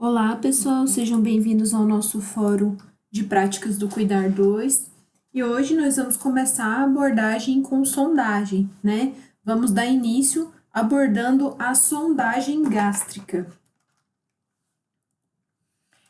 Olá, pessoal, sejam bem-vindos ao nosso Fórum de Práticas do Cuidar 2. E hoje nós vamos começar a abordagem com sondagem, né? Vamos dar início abordando a sondagem gástrica.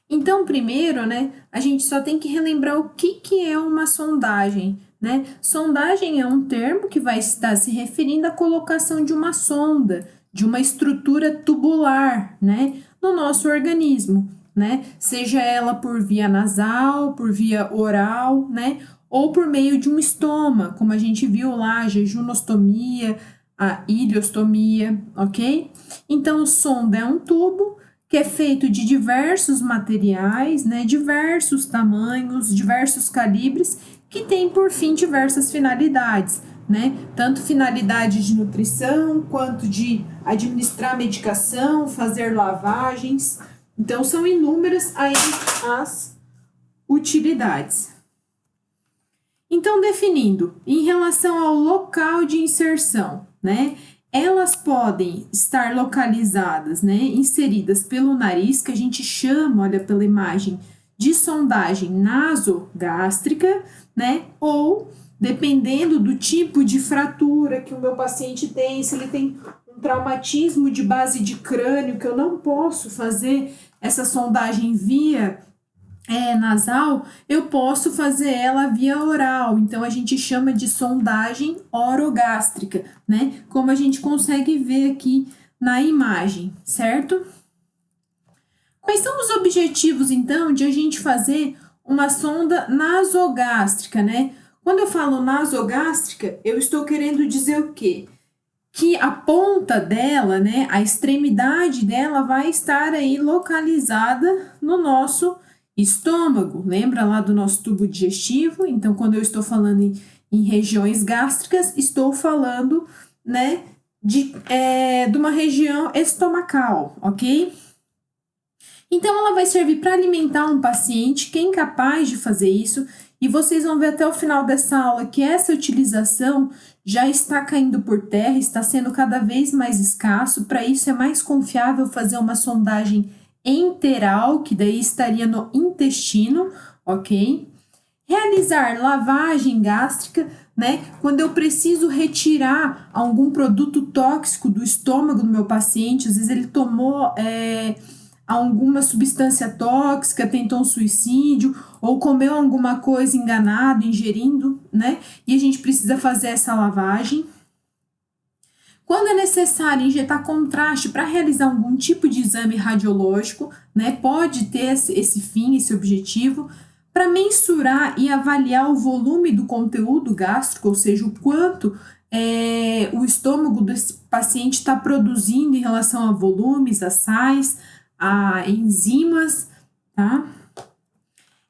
Então, primeiro, né, a gente só tem que relembrar o que é uma sondagem, né? Sondagem é um termo que vai estar se referindo à colocação de uma sonda, de uma estrutura tubular, né, no nosso organismo, né? Seja ela por via nasal, por via oral, né, ou por meio de um estoma, como a gente viu lá, a jejunostomia, a ileostomia, ok? Então, sonda é um tubo que é feito de diversos materiais, né, diversos tamanhos, diversos calibres, que tem por fim diversas finalidades, né, tanto finalidade de nutrição, quanto de administrar medicação, fazer lavagens. Então, são inúmeras aí as utilidades. Então, definindo, em relação ao local de inserção, né, elas podem estar localizadas, né, inseridas pelo nariz, que a gente chama, olha pela imagem, de sondagem nasogástrica, né, ou dependendo do tipo de fratura que o meu paciente tem, se ele tem um traumatismo de base de crânio, que eu não posso fazer essa sondagem via nasal, eu posso fazer ela via oral, então a gente chama de sondagem orogástrica, né? Como a gente consegue ver aqui na imagem, certo? Quais são os objetivos, então, de a gente fazer uma sonda nasogástrica, né? Quando eu falo nasogástrica, eu estou querendo dizer o quê? Que a ponta dela, né, a extremidade dela vai estar aí localizada no nosso estômago. Lembra lá do nosso tubo digestivo? Então, quando eu estou falando em regiões gástricas, estou falando, né, de uma região estomacal, ok? Então, ela vai servir para alimentar um paciente que é incapaz de fazer isso, e vocês vão ver até o final dessa aula que essa utilização já está caindo por terra, está sendo cada vez mais escasso. Para isso, é mais confiável fazer uma sondagem enteral, que daí estaria no intestino, ok? Realizar lavagem gástrica, né? Quando eu preciso retirar algum produto tóxico do estômago do meu paciente, às vezes ele tomou alguma substância tóxica, tentou um suicídio, ou comeu alguma coisa enganado, ingerindo, né? E a gente precisa fazer essa lavagem. Quando é necessário injetar contraste para realizar algum tipo de exame radiológico, né? Pode ter esse fim, esse objetivo, para mensurar e avaliar o volume do conteúdo gástrico, ou seja, o quanto o estômago desse paciente está produzindo em relação a volumes, a sais, a enzimas, tá?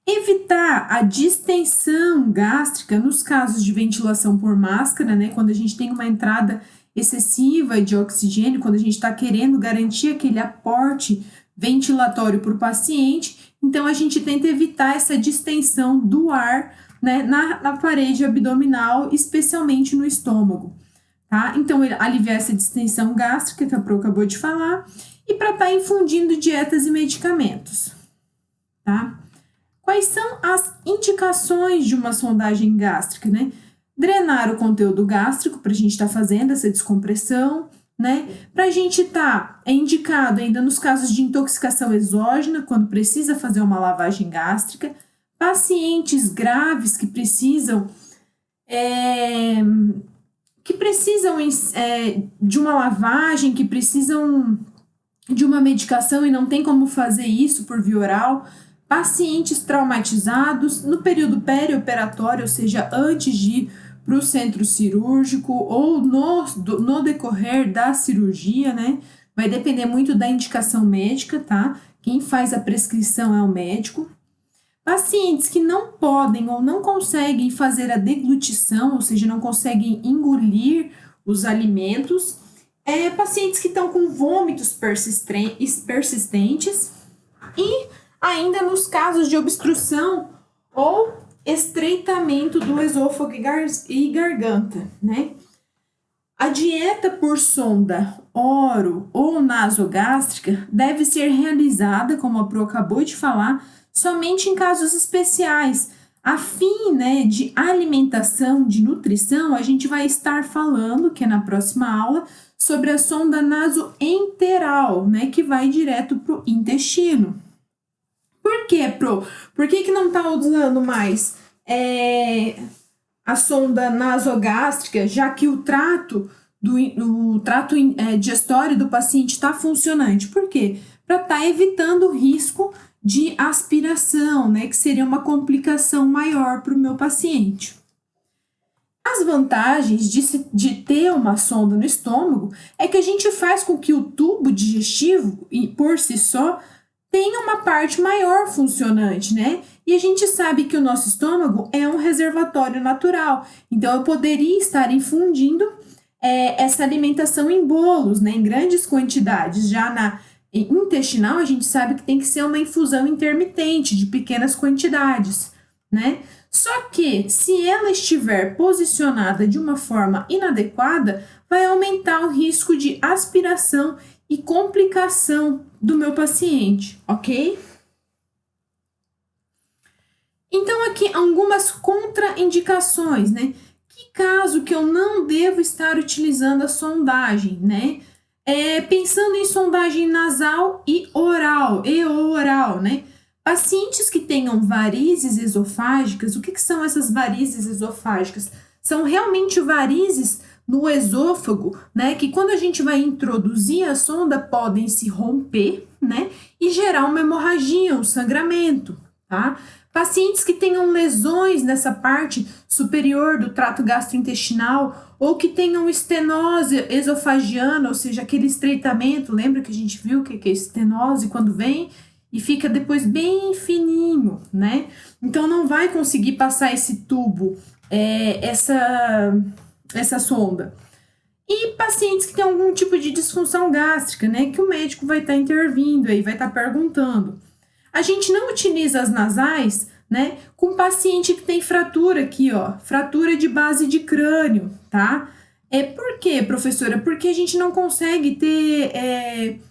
Evitar a distensão gástrica nos casos de ventilação por máscara, né? Quando a gente tem uma entrada excessiva de oxigênio, quando a gente está querendo garantir aquele aporte ventilatório para o paciente, então a gente tenta evitar essa distensão do ar, né, na parede abdominal, especialmente no estômago, tá? Então, aliviar essa distensão gástrica que a Pro acabou de falar, e para estar infundindo dietas e medicamentos, tá? Quais são as indicações de uma sondagem gástrica, né? Drenar o conteúdo gástrico, para a gente estar fazendo essa descompressão, né? Para a gente é indicado ainda nos casos de intoxicação exógena, quando precisa fazer uma lavagem gástrica, pacientes graves que precisam de uma lavagem, que precisam de uma medicação e não tem como fazer isso por via oral, pacientes traumatizados no período perioperatório, ou seja, antes de ir para o centro cirúrgico ou no decorrer da cirurgia, né? Vai depender muito da indicação médica, tá? Quem faz a prescrição é o médico. Pacientes que não podem ou não conseguem fazer a deglutição, ou seja, não conseguem engolir os alimentos. Pacientes que estão com vômitos persistentes e ainda nos casos de obstrução ou estreitamento do esôfago e garganta, né? A dieta por sonda oro ou nasogástrica deve ser realizada, como a Pro acabou de falar, somente em casos especiais. A fim, né, de alimentação, de nutrição, a gente vai estar falando, que é na próxima aula, sobre a sonda nasoenteral, né, que vai direto para o intestino. Por quê, Pro? Por que não está usando mais a sonda nasogástrica, já que o trato digestório do paciente está funcionante? Por quê? Para estar evitando o risco de aspiração, né, que seria uma complicação maior para o meu paciente. As vantagens de ter uma sonda no estômago é que a gente faz com que o tubo digestivo, por si só, tenha uma parte maior funcionante, né? E a gente sabe que o nosso estômago é um reservatório natural, então eu poderia estar infundindo essa alimentação em bolos, né, em grandes quantidades. Já na intestinal, a gente sabe que tem que ser uma infusão intermitente, de pequenas quantidades, né? Só que, se ela estiver posicionada de uma forma inadequada, vai aumentar o risco de aspiração e complicação do meu paciente, ok? Então, aqui algumas contraindicações, né? Que caso que eu não devo estar utilizando a sondagem, né? Pensando em sondagem nasal e oral, né? Pacientes que tenham varizes esofágicas, o que são essas varizes esofágicas? São realmente varizes no esôfago, né? Que quando a gente vai introduzir a sonda, podem se romper, né? E gerar uma hemorragia, um sangramento, tá? Pacientes que tenham lesões nessa parte superior do trato gastrointestinal ou que tenham estenose esofagiana, ou seja, aquele estreitamento, lembra que a gente viu que é estenose quando vem e fica depois bem fininho, né? Então não vai conseguir passar esse tubo, essa sonda. E pacientes que têm algum tipo de disfunção gástrica, né? Que o médico vai estar intervindo aí, vai estar perguntando. A gente não utiliza as nasais, né, com paciente que tem fratura aqui, ó, fratura de base de crânio, tá? Por quê, professora? Porque a gente não consegue ter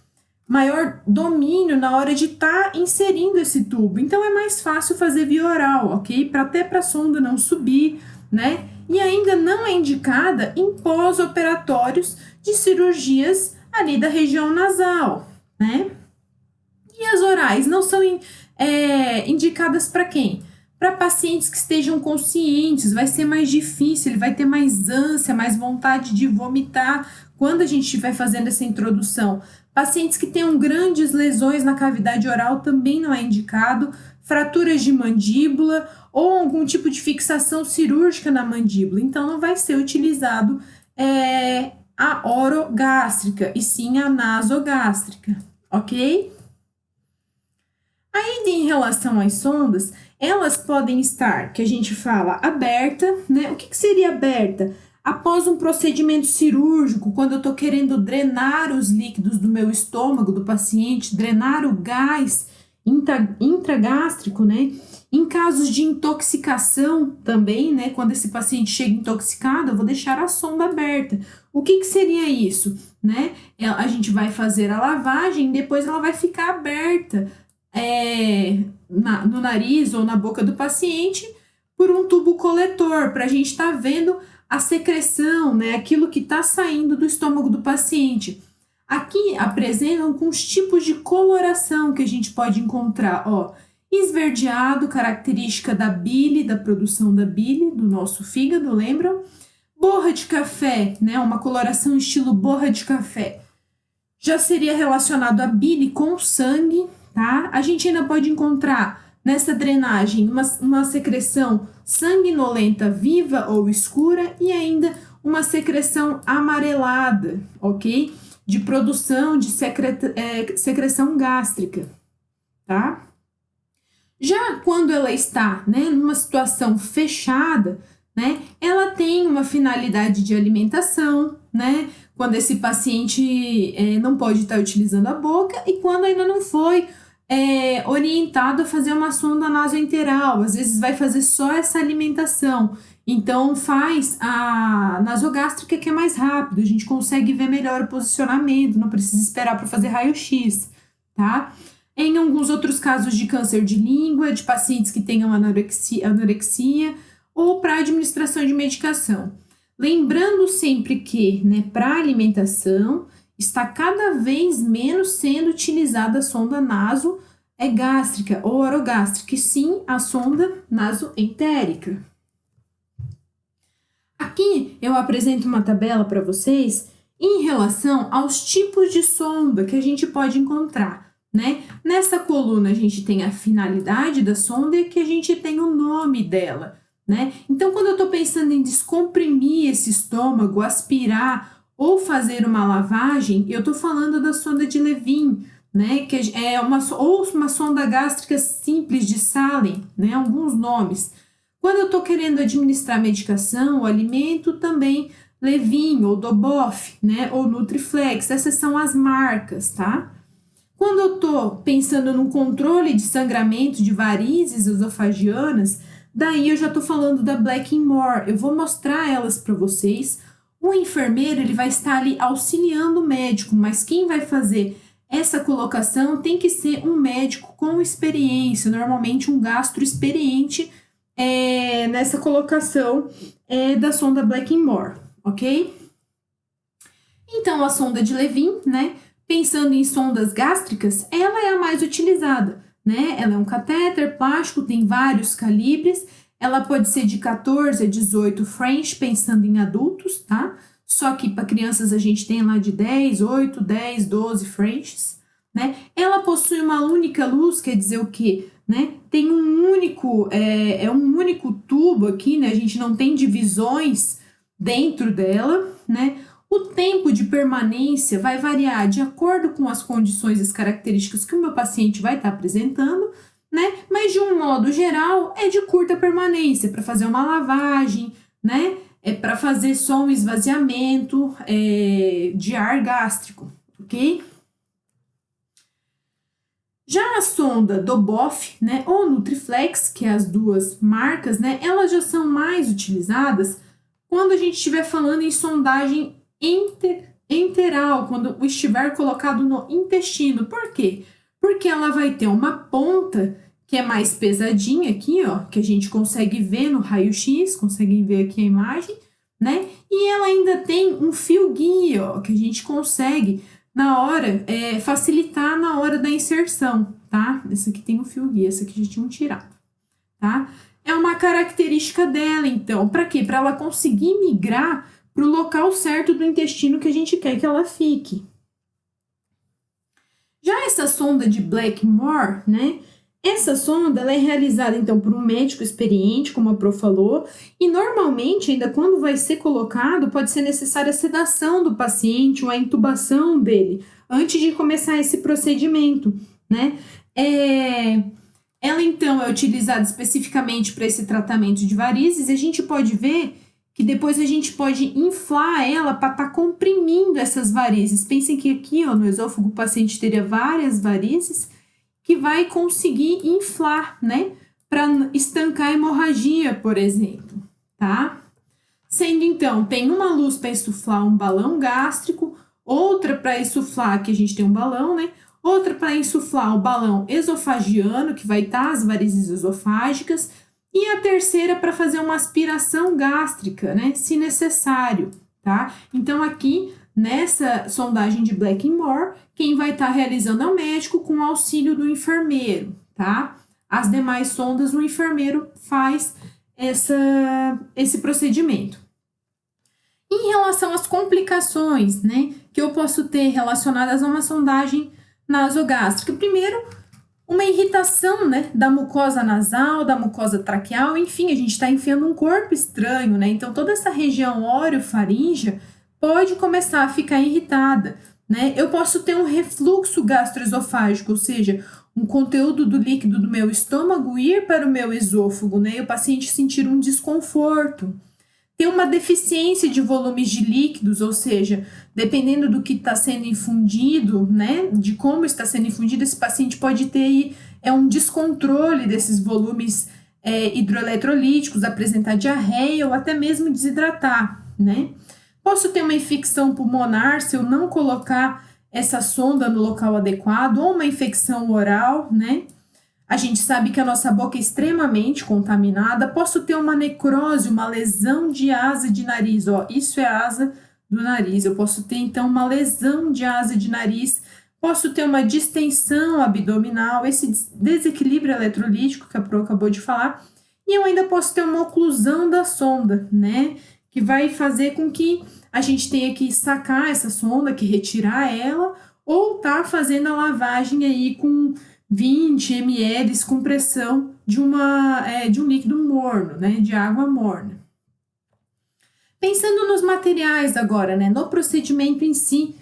maior domínio na hora de estar inserindo esse tubo. Então, é mais fácil fazer via oral, ok? Até para a sonda não subir, né? E ainda não é indicada em pós-operatórios de cirurgias ali da região nasal, né? E as orais não são indicadas para quem? Para pacientes que estejam conscientes, vai ser mais difícil, ele vai ter mais ânsia, mais vontade de vomitar quando a gente estiver fazendo essa introdução. Pacientes que tenham grandes lesões na cavidade oral também não é indicado, fraturas de mandíbula ou algum tipo de fixação cirúrgica na mandíbula. Então, não vai ser utilizado a orogástrica, e sim a nasogástrica, ok? Aí, em relação às sondas, elas podem estar, que a gente fala, aberta, né? O que seria aberta? Após um procedimento cirúrgico, quando eu estou querendo drenar os líquidos do meu estômago, do paciente, drenar o gás intragástrico, né? Em casos de intoxicação também, né? Quando esse paciente chega intoxicado, eu vou deixar a sonda aberta. O que seria isso, né? A gente vai fazer a lavagem e depois ela vai ficar aberta no nariz ou na boca do paciente por um tubo coletor, para a gente estar vendo a secreção, né? Aquilo que está saindo do estômago do paciente. Aqui apresentam com os tipos de coloração que a gente pode encontrar, ó. Esverdeado, característica da bile, da produção da bile, do nosso fígado, lembram? Borra de café, né? Uma coloração estilo borra de café. Já seria relacionado a bile com sangue, tá? A gente ainda pode encontrar nessa drenagem uma secreção sanguinolenta viva ou escura e ainda uma secreção amarelada, ok? De produção de secreção gástrica, tá? Já quando ela está, né, numa situação fechada, né, ela tem uma finalidade de alimentação, né, quando esse paciente não pode estar utilizando a boca e quando ainda não foi orientado a fazer uma sonda nasoenteral, às vezes vai fazer só essa alimentação. Então faz a nasogástrica que é mais rápido, a gente consegue ver melhor o posicionamento, não precisa esperar para fazer raio-x, tá? Em alguns outros casos de câncer de língua, de pacientes que tenham anorexia ou para administração de medicação. Lembrando sempre que, né, para alimentação, está cada vez menos sendo utilizada a sonda nasogástrica ou orogástrica, e sim a sonda nasoentérica. Aqui eu apresento uma tabela para vocês em relação aos tipos de sonda que a gente pode encontrar, né? Nessa coluna a gente tem a finalidade da sonda e aqui a gente tem o nome dela, né? Então, quando eu estou pensando em descomprimir esse estômago, aspirar ou fazer uma lavagem, eu estou falando da sonda de Levin, né? Que é uma sonda gástrica simples de Salem, né? Alguns nomes. Quando eu estou querendo administrar medicação ou alimento, também Levin ou Doboff, né? Ou Nutriflex, essas são as marcas, tá? Quando eu estou pensando no controle de sangramento de varizes esofagianas, daí eu já estou falando da Blackmore. Eu vou mostrar elas para vocês. O enfermeiro ele vai estar ali auxiliando o médico, mas quem vai fazer essa colocação tem que ser um médico com experiência, normalmente um gastro experiente nessa colocação da sonda Blackmore, ok? Então, a sonda de Levin, né? Pensando em sondas gástricas, ela é a mais utilizada, né? Ela é um catéter plástico, tem vários calibres, ela pode ser de 14 a 18 French, pensando em adultos, tá? Só que para crianças a gente tem lá de 10, 8, 10, 12 Frenches, né? Ela possui uma única luz, quer dizer o quê? Né? Tem um único tubo aqui, né? A gente não tem divisões dentro dela, né? O tempo de permanência vai variar de acordo com as condições e as características que o meu paciente vai estar apresentando, né? Mas de um modo geral é de curta permanência para fazer uma lavagem, né? É para fazer só um esvaziamento de ar gástrico, ok? Já a sonda Doboff, né, ou Nutriflex, que é as duas marcas, né, elas já são mais utilizadas quando a gente estiver falando em sondagem enteral, quando estiver colocado no intestino. Por quê? Porque ela vai ter uma ponta que é mais pesadinha aqui, ó, que a gente consegue ver no raio-x, conseguem ver aqui a imagem, né? E ela ainda tem um fio guia, ó, que a gente consegue na hora, facilitar na hora da inserção, tá? Essa aqui tem um fio guia, essa aqui já tinham tirado, tá? É uma característica dela, então. Para quê? Para ela conseguir migrar para o local certo do intestino que a gente quer que ela fique. Já essa sonda de Blackmore, né? Essa sonda ela é realizada, então, por um médico experiente, como a Pro falou, e normalmente, ainda quando vai ser colocado, pode ser necessária a sedação do paciente ou a intubação dele, antes de começar esse procedimento, né? Ela, então, é utilizada especificamente para esse tratamento de varizes, e a gente pode ver que depois a gente pode inflar ela para estar comprimindo essas varizes. Pensem que aqui, ó, no esôfago, o paciente teria várias varizes, que vai conseguir inflar, né, para estancar a hemorragia, por exemplo, tá? Sendo então, tem uma luz para insuflar um balão gástrico, outra para insuflar, que a gente tem um balão, né? Outra para insuflar o balão esofagiano, que vai estar as varizes esofágicas, e a terceira para fazer uma aspiração gástrica, né, se necessário, tá? Então, aqui nessa sondagem de Blackmore, quem vai estar realizando é o médico com o auxílio do enfermeiro, tá? As demais sondas, o enfermeiro faz esse procedimento. Em relação às complicações, né, que eu posso ter relacionadas a uma sondagem nasogástrica, primeiro, uma irritação, né, da mucosa nasal, da mucosa traqueal, enfim, a gente está enfiando um corpo estranho, né? Então, toda essa região orofaríngea pode começar a ficar irritada, né? Eu posso ter um refluxo gastroesofágico, ou seja, um conteúdo do líquido do meu estômago ir para o meu esôfago, né? E o paciente sentir um desconforto. Ter uma deficiência de volumes de líquidos, ou seja, dependendo do que está sendo infundido, né? De como está sendo infundido, esse paciente pode ter um descontrole desses volumes hidroeletrolíticos, apresentar diarreia ou até mesmo desidratar, né? Posso ter uma infecção pulmonar se eu não colocar essa sonda no local adequado, ou uma infecção oral, né? A gente sabe que a nossa boca é extremamente contaminada. Posso ter uma necrose, uma lesão de asa de nariz, ó, isso é a asa do nariz. Eu posso ter, então, uma lesão de asa de nariz. Posso ter uma distensão abdominal, esse desequilíbrio eletrolítico que a Pro acabou de falar. E eu ainda posso ter uma oclusão da sonda, né? Que vai fazer com que a gente tenha que sacar essa sonda, que retirar ela, ou tá fazendo a lavagem aí com 20 ml com pressão de um líquido morno, né? De água morna. Pensando nos materiais agora, né? No procedimento em si,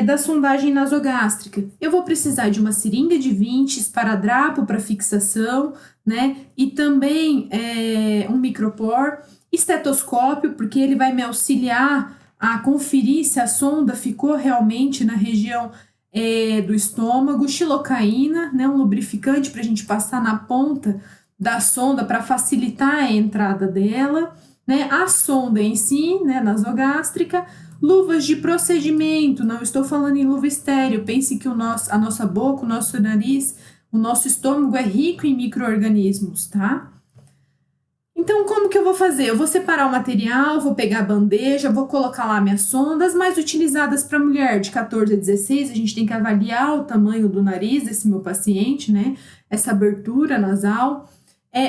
da sondagem nasogástrica. Eu vou precisar de uma seringa de 20, esparadrapo para fixação, né? E também um micropor, estetoscópio, porque ele vai me auxiliar a conferir se a sonda ficou realmente na região do estômago, xilocaína, né? Um lubrificante para a gente passar na ponta da sonda para facilitar a entrada dela, né? A sonda em si, né? Nasogástrica. Luvas de procedimento, não estou falando em luva estéreo, pense que a nossa boca, o nosso nariz, o nosso estômago é rico em micro-organismos, tá? Então, como que eu vou fazer? Eu vou separar o material, vou pegar a bandeja, vou colocar lá minhas sondas mais utilizadas para mulher de 14 a 16, a gente tem que avaliar o tamanho do nariz desse meu paciente, né? Essa abertura nasal.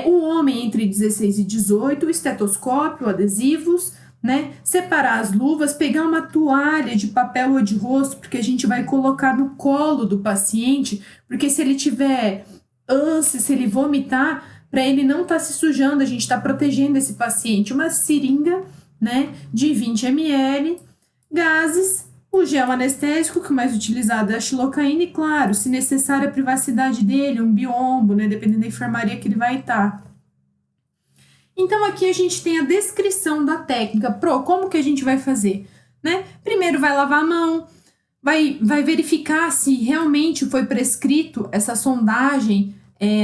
O homem entre 16 e 18, o estetoscópio, adesivos, né? Separar as luvas, pegar uma toalha de papel ou de rosto, porque a gente vai colocar no colo do paciente, porque se ele tiver ânsia, se ele vomitar, para ele não estar se sujando, a gente está protegendo esse paciente. Uma seringa, né, de 20 ml, gases, o gel anestésico, que o mais utilizado é a xilocaína, e claro, se necessário a privacidade dele, um biombo, né, dependendo da enfermaria que ele vai estar. Então, aqui a gente tem a descrição da técnica. Pro, como que a gente vai fazer? Né? Primeiro vai lavar a mão, vai verificar se realmente foi prescrito essa sondagem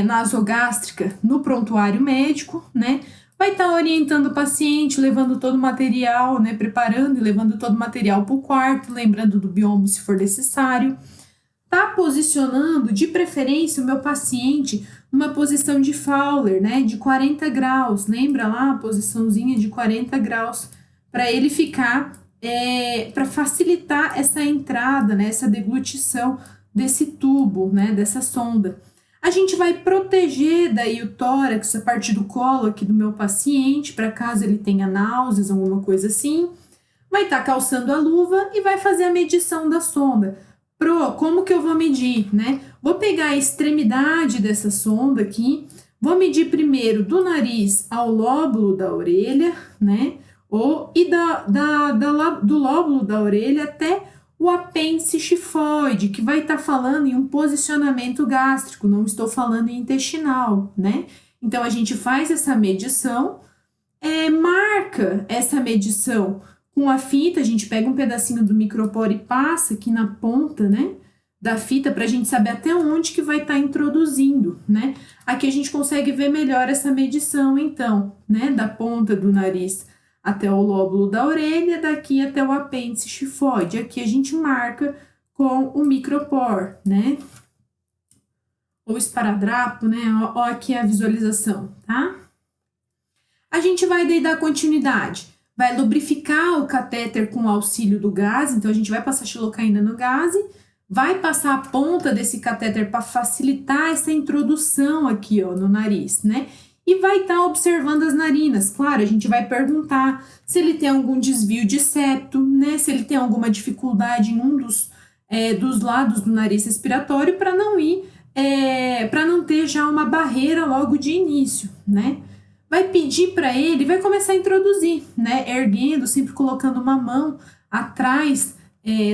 nasogástrica no prontuário médico, né? Vai estar orientando o paciente, levando todo o material, né? Preparando e levando todo o material para o quarto, lembrando do biombo se for necessário. Tá posicionando, de preferência, o meu paciente numa posição de Fowler, né, de 40 graus. Lembra lá a posiçãozinha de 40 graus, para ele ficar, para facilitar essa entrada, né, essa deglutição desse tubo, né, dessa sonda. A gente vai proteger daí o tórax, a parte do colo aqui do meu paciente, para caso ele tenha náuseas, alguma coisa assim. Vai estar calçando a luva e vai fazer a medição da sonda. Pro, como que eu vou medir, né? Vou pegar a extremidade dessa sonda aqui, vou medir primeiro do nariz ao lóbulo da orelha, né? Do lóbulo da orelha até o apêndice xifoide, que vai estar falando em um posicionamento gástrico, não estou falando em intestinal, né? Então, a gente faz essa medição, marca essa medição com a fita, a gente pega um pedacinho do micropore e passa aqui na ponta, né, da fita, para a gente saber até onde que vai estar introduzindo, né? Aqui a gente consegue ver melhor essa medição, então, né, da ponta do nariz até o lóbulo da orelha, daqui até o apêndice xifoide. Aqui a gente marca com o micropore, né? Ou esparadrapo, né? Ó, aqui a visualização, tá? A gente vai daí dar continuidade. Vai lubrificar o catéter com o auxílio do gás, então a gente vai passar xilocaína no gás, vai passar a ponta desse catéter para facilitar essa introdução aqui, ó, no nariz, né? E vai estar observando as narinas. Claro, a gente vai perguntar se ele tem algum desvio de septo, né? Se ele tem alguma dificuldade em um dos lados do nariz respiratório, para não para não ter já uma barreira logo de início, né? Vai pedir para ele, vai começar a introduzir, né? Erguendo, sempre colocando uma mão atrás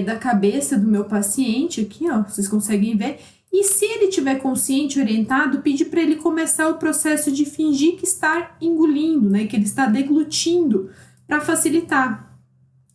da cabeça do meu paciente, aqui, ó, vocês conseguem ver. E se ele tiver consciente, orientado, pedir para ele começar o processo de fingir que está engolindo, né? Que ele está deglutindo, para facilitar.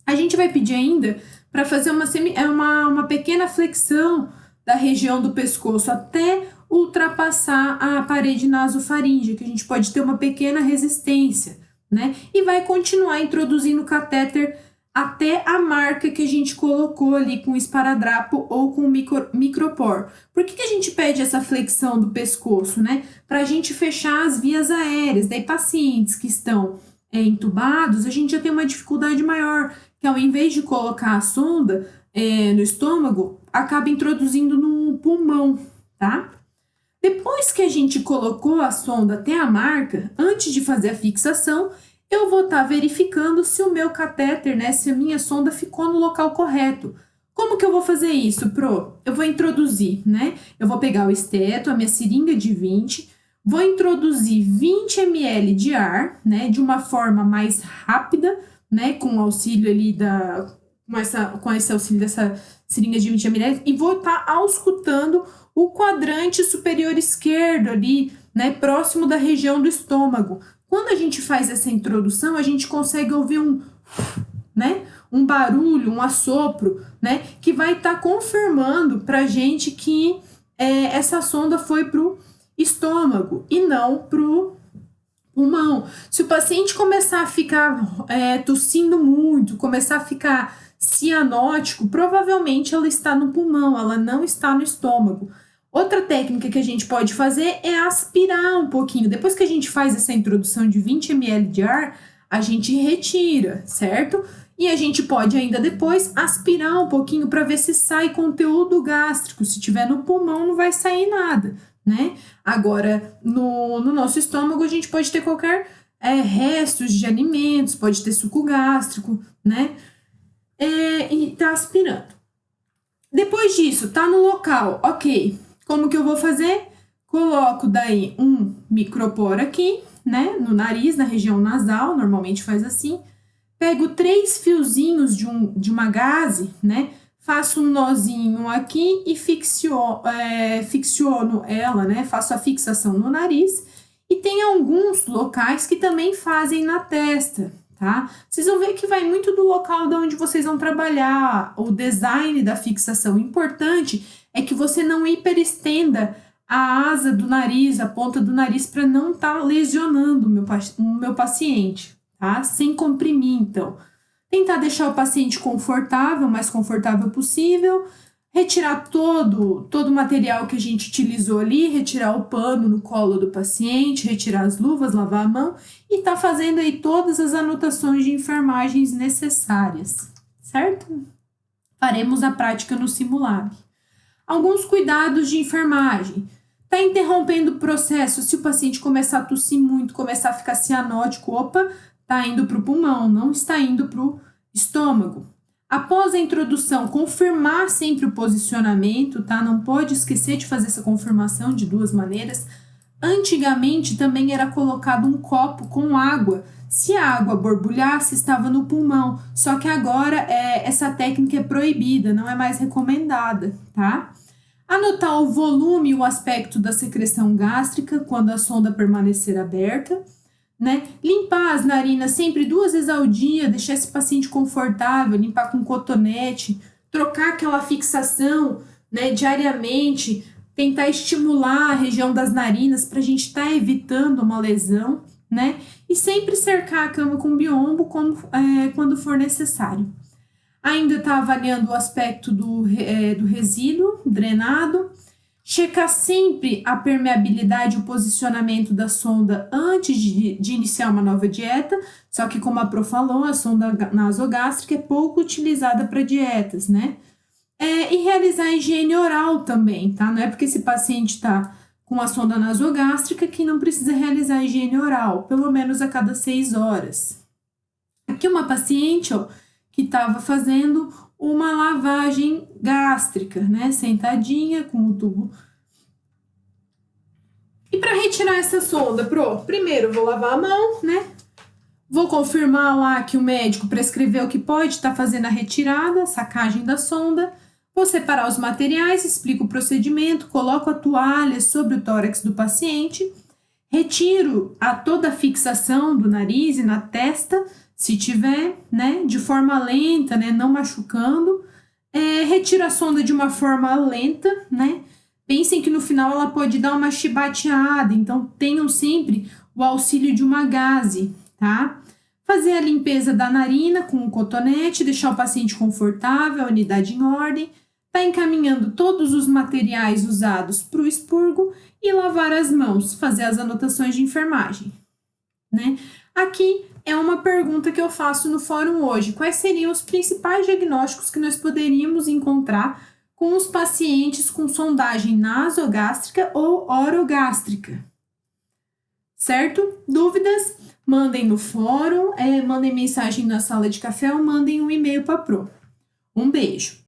A gente vai pedir ainda para fazer uma pequena flexão da região do pescoço até ultrapassar a parede nasofaríngea, que a gente pode ter uma pequena resistência, né? E vai continuar introduzindo o catéter até a marca que a gente colocou ali com o esparadrapo ou com o micropor. Por que a gente pede essa flexão do pescoço, né? Para a gente fechar as vias aéreas. Daí, pacientes que estão entubados, a gente já tem uma dificuldade maior, que ao invés de colocar a sonda no estômago, acaba introduzindo no pulmão, tá? Depois que a gente colocou a sonda até a marca, antes de fazer a fixação, eu vou estar verificando se o meu catéter, né, se a minha sonda ficou no local correto. Como que eu vou fazer isso, Pro? Eu vou introduzir, né? Eu vou pegar o esteto, a minha seringa de 20, vou introduzir 20 ml de ar, né, de uma forma mais rápida, né, com o auxílio ali com esse auxílio dessa seringa de 20 ml, e vou estar auscultando o quadrante superior esquerdo ali, né, próximo da região do estômago. Quando a gente faz essa introdução, a gente consegue ouvir um barulho, um assopro, né, que vai estar confirmando pra gente que essa sonda foi pro estômago e não pro pulmão. Se o paciente começar a ficar tossindo muito, começar a ficar cianótico, provavelmente ela está no pulmão, ela não está no estômago. Outra técnica que a gente pode fazer é aspirar um pouquinho. Depois que a gente faz essa introdução de 20 ml de ar, a gente retira, certo? E a gente pode ainda depois aspirar um pouquinho para ver se sai conteúdo gástrico. Se tiver no pulmão, não vai sair nada, né? Agora, no nosso estômago, a gente pode ter qualquer restos de alimentos, pode ter suco gástrico, né? E tá aspirando. Depois disso, tá no local, ok. Como que eu vou fazer? Coloco daí um micropor aqui, né, no nariz, na região nasal, normalmente faz assim. Pego 3 fiozinhos de uma gaze, né, faço um nozinho aqui e ficciono ela, né, faço a fixação no nariz. E tem alguns locais que também fazem na testa, tá? Vocês vão ver que vai muito do local de onde vocês vão trabalhar, o design da fixação. O importante é que você não hiperestenda a asa do nariz, a ponta do nariz, para não estar lesionando o meu paciente, tá? Sem comprimir, então. Tentar deixar o paciente confortável, o mais confortável possível. Retirar todo o material que a gente utilizou ali, retirar o pano no colo do paciente, retirar as luvas, lavar a mão e tá fazendo aí todas as anotações de enfermagens necessárias, certo? Faremos a prática no simulado. Alguns cuidados de enfermagem. Tá interrompendo o processo. Se o paciente começar a tossir muito, começar a ficar cianótico, opa, tá indo pro pulmão, não está indo pro estômago. Após a introdução, confirmar sempre o posicionamento, tá? Não pode esquecer de fazer essa confirmação de 2 maneiras. Antigamente também era colocado um copo com água. Se a água borbulhasse, estava no pulmão. Só que agora essa técnica é proibida, não é mais recomendada, tá? Anotar o volume e o aspecto da secreção gástrica quando a sonda permanecer aberta, né? Limpar as narinas sempre 2 vezes ao dia, deixar esse paciente confortável, limpar com cotonete, trocar aquela fixação, né, diariamente, tentar estimular a região das narinas para a gente estar evitando uma lesão, né? E sempre cercar a cama com biombo quando for necessário. Ainda está avaliando o aspecto do resíduo drenado. Checar sempre a permeabilidade e o posicionamento da sonda antes de iniciar uma nova dieta. Só que, como a Pro falou, a sonda nasogástrica é pouco utilizada para dietas, né? E realizar a higiene oral também, tá? Não é porque esse paciente está com a sonda nasogástrica que não precisa realizar a higiene oral, pelo menos a cada 6 horas. Aqui uma paciente, ó, que estava fazendo uma lavagem gástrica, né? Sentadinha com o tubo. E para retirar essa sonda, primeiro eu vou lavar a mão, né? Vou confirmar lá que o médico prescreveu que pode estar fazendo a retirada, sacagem da sonda. Vou separar os materiais, explico o procedimento, coloco a toalha sobre o tórax do paciente, retiro toda a fixação do nariz e na testa, se tiver, né, de forma lenta, né, não machucando. Retiro a sonda de uma forma lenta, né, Pensem que no final ela pode dar uma chibateada, então tenham sempre o auxílio de uma gaze, tá? Fazer a limpeza da narina com um cotonete, deixar o paciente confortável, a unidade em ordem, tá encaminhando todos os materiais usados para o expurgo e lavar as mãos, fazer as anotações de enfermagem, né? Aqui é uma pergunta que eu faço no fórum hoje. Quais seriam os principais diagnósticos que nós poderíamos encontrar com os pacientes com sondagem nasogástrica ou orogástrica? Certo? Dúvidas? Mandem no fórum, mandem mensagem na sala de café ou mandem um e-mail para a Pro. Um beijo!